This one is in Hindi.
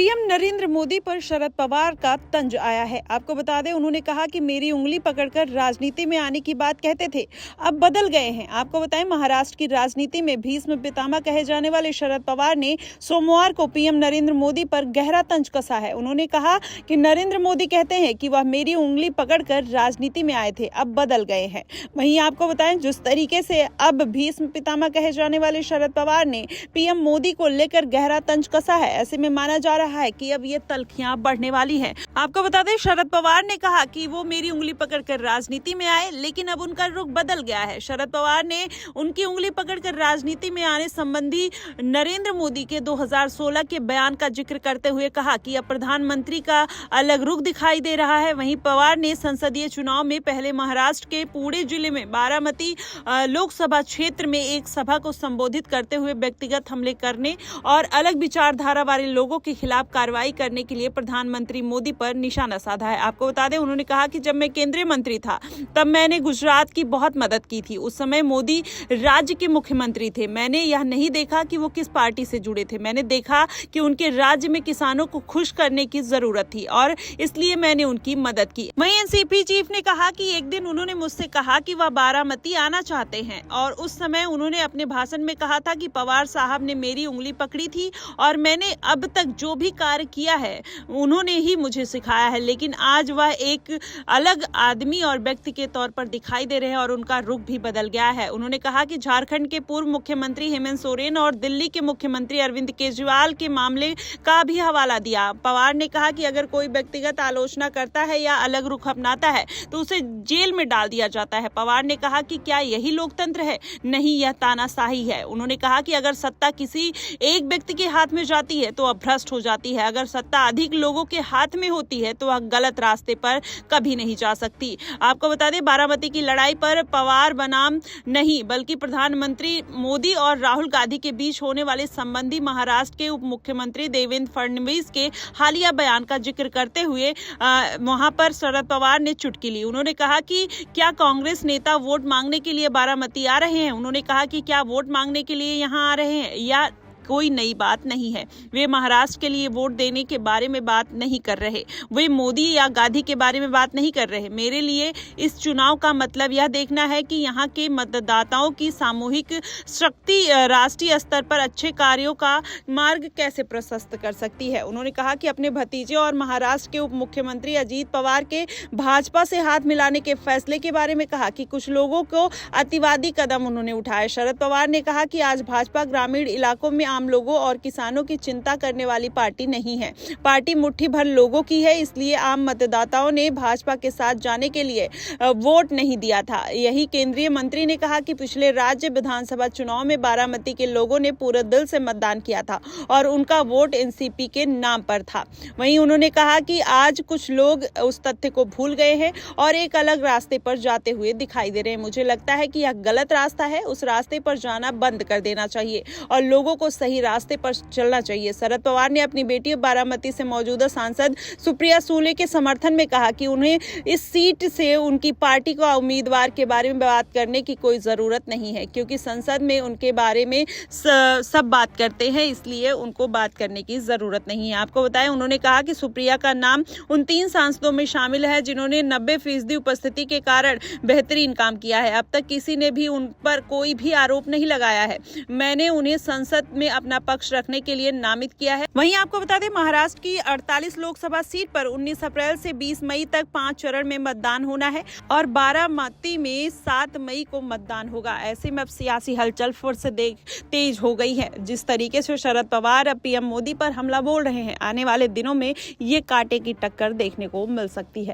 पीएम नरेंद्र मोदी पर शरद पवार का तंज आया है। आपको बता दें, उन्होंने कहा कि मेरी उंगली पकड़कर राजनीति में आने की बात कहते थे, अब बदल गए हैं। आपको बताएं, महाराष्ट्र की राजनीति में भीष्म पितामह कहे जाने वाले शरद पवार ने सोमवार को पीएम नरेंद्र मोदी पर गहरा तंज कसा है। उन्होंने कहा कि नरेंद्र मोदी कहते हैं कि वह मेरी उंगली पकड़कर राजनीति में आए थे, अब बदल गए हैं। वहीं आपको बताएं, जिस तरीके से अब भीष्म पितामह कहे जाने वाले शरद पवार ने पीएम मोदी को लेकर गहरा तंज कसा है, ऐसे में माना जा रहा है कि अब ये तल्खियां बढ़ने वाली हैं। आपको बता दें, शरद पवार ने कहा कि वो मेरी उंगली पकड़कर राजनीति में आए, लेकिन अब उनका रुख बदल गया है। शरद पवार ने उनकी उंगली पकड़कर राजनीति में आने संबंधी नरेंद्र मोदी के 2016 के बयान का जिक्र करते हुए कहा कि अब प्रधानमंत्री का अलग रुख दिखाई दे रहा है। वहीं पवार ने संसदीय चुनाव में पहले महाराष्ट्र के पुणे जिले में बारामती लोकसभा क्षेत्र में एक सभा को संबोधित करते हुए व्यक्तिगत हमले करने और अलग विचारधारा वाले लोगों के खिलाफ कार्रवाई करने के लिए प्रधानमंत्री मोदी पर निशाना साधा है। आपको बता दें, उन्होंने कहा कि जब मैं केंद्रीय मंत्री था तब मैंने गुजरात की बहुत मदद की थी। उस समय मोदी राज्य के मुख्यमंत्री थे। मैंने यह नहीं देखा कि वो किस पार्टी से जुड़े थे, मैंने देखा कि उनके राज्य में किसानों को खुश करने की जरूरत थी और इसलिए मैंने उनकी मदद की। वहीं एनसीपी चीफ ने कहा कि एक दिन उन्होंने मुझसे कहा कि वह बारामती आना चाहते हैं और उस समय उन्होंने अपने भाषण में कहा था कि पवार साहब ने मेरी उंगली पकड़ी थी और मैंने अब तक जो भी कार्य किया है उन्होंने ही मुझे सिखाया है। लेकिन आज वह एक अलग आदमी और व्यक्ति के तौर पर दिखाई दे रहे हैं और उनका रुख भी बदल गया है। उन्होंने कहा कि झारखंड के पूर्व मुख्यमंत्री हेमंत सोरेन और दिल्ली के मुख्यमंत्री अरविंद केजरीवाल के मामले का भी हवाला दिया। पवार ने कहा कि अगर कोई व्यक्तिगत आलोचना करता है या अलग रुख अपनाता है तो उसे जेल में डाल दिया जाता है। पवार ने कहा कि क्या यही लोकतंत्र है? नहीं, यह तानाशाही है। उन्होंने कहा कि अगर सत्ता किसी एक व्यक्ति के हाथ में जाती है तो वह भ्रष्ट हो जाती है, अगर सत्ता अधिक लोगों के हाथ में होती है तो वह गलत रास्ते पर कभी नहीं जा सकती। आपको बता दें, बारामती की लड़ाई पर पवार बनाम नहीं बल्कि प्रधानमंत्री मोदी और राहुल गांधी के बीच होने वाले संबंधी महाराष्ट्र के उप मुख्यमंत्री देवेंद्र फडणवीस के हालिया बयान का जिक्र करते हुए वहां पर शरद पवार ने चुटकी ली। उन्होंने कहा कि क्या कांग्रेस नेता वोट मांगने के लिए बारामती आ रहे हैं? उन्होंने कहा कि क्या वोट मांगने के लिए यहाँ आ रहे हैं या कोई नई बात नहीं है। वे महाराष्ट्र के लिए वोट देने के बारे में बात नहीं कर रहे, वे मोदी या गांधी के बारे में बात नहीं कर रहे। मेरे लिए इस चुनाव का मतलब यह देखना है कि यहाँ के मतदाताओं की सामूहिक शक्ति राष्ट्रीय स्तर पर अच्छे कार्यों का मार्ग कैसे प्रशस्त कर सकती है। उन्होंने कहा कि अपने भतीजे और महाराष्ट्र के उप मुख्यमंत्री अजीत पवार के भाजपा से हाथ मिलाने के फैसले के बारे में कहा कि कुछ लोगों को अतिवादी कदम उन्होंने उठाए। शरद पवार ने कहा कि आज भाजपा ग्रामीण इलाकों में आम लोगों और किसानों की चिंता करने वाली पार्टी नहीं है। पार्टी मुट्ठी भर लोगों की है, इसलिए आम मतदाताओं ने भाजपा के साथ जाने के लिए वोट नहीं दिया था। यही केंद्रीय मंत्री ने कहा कि पिछले राज्य विधानसभा चुनाव में बारामती के लोगों ने पूरे दिल से मतदान किया था और उनका वोट एनसीपी के नाम पर था। वहीं उन्होंने कहा कि आज कुछ लोग उस तथ्य को भूल गए हैं और एक अलग रास्ते पर जाते हुए दिखाई दे रहे हैं। मुझे लगता है कि यह गलत रास्ता है, उस रास्ते पर जाना बंद कर देना चाहिए और लोगों को सही रास्ते पर चलना चाहिए। शरद पवार ने अपनी बेटी बारामती से मौजूदा सांसद सुप्रिया सुले के समर्थन में कहा कि उन्हें इस सीट से उनकी पार्टी का उम्मीदवार के बारे में बात करने की कोई जरूरत नहीं है, क्योंकि संसद में उनके बारे में सब बात करते हैं, इसलिए उनको बात करने की जरूरत नहीं है। आपको बताएं, उन्होंने कहा कि सुप्रिया का नाम उन 3 सांसदों में शामिल है जिन्होंने 90% उपस्थिति के कारण बेहतरीन काम किया है। अब तक किसी ने भी उन पर कोई भी आरोप नहीं लगाया है। मैंने उन्हें संसद में अपना पक्ष रखने के लिए नामित किया है। वहीं आपको बता दें, महाराष्ट्र की 48 लोकसभा सीट पर 19 अप्रैल से 20 मई तक 5 चरण में मतदान होना है और बारामती में 7 मई को मतदान होगा। ऐसे में अब सियासी हलचल फिर से तेज हो गई है। जिस तरीके से शरद पवार अब पीएम मोदी पर हमला बोल रहे हैं, आने वाले दिनों में ये कांटे की टक्कर देखने को मिल सकती है।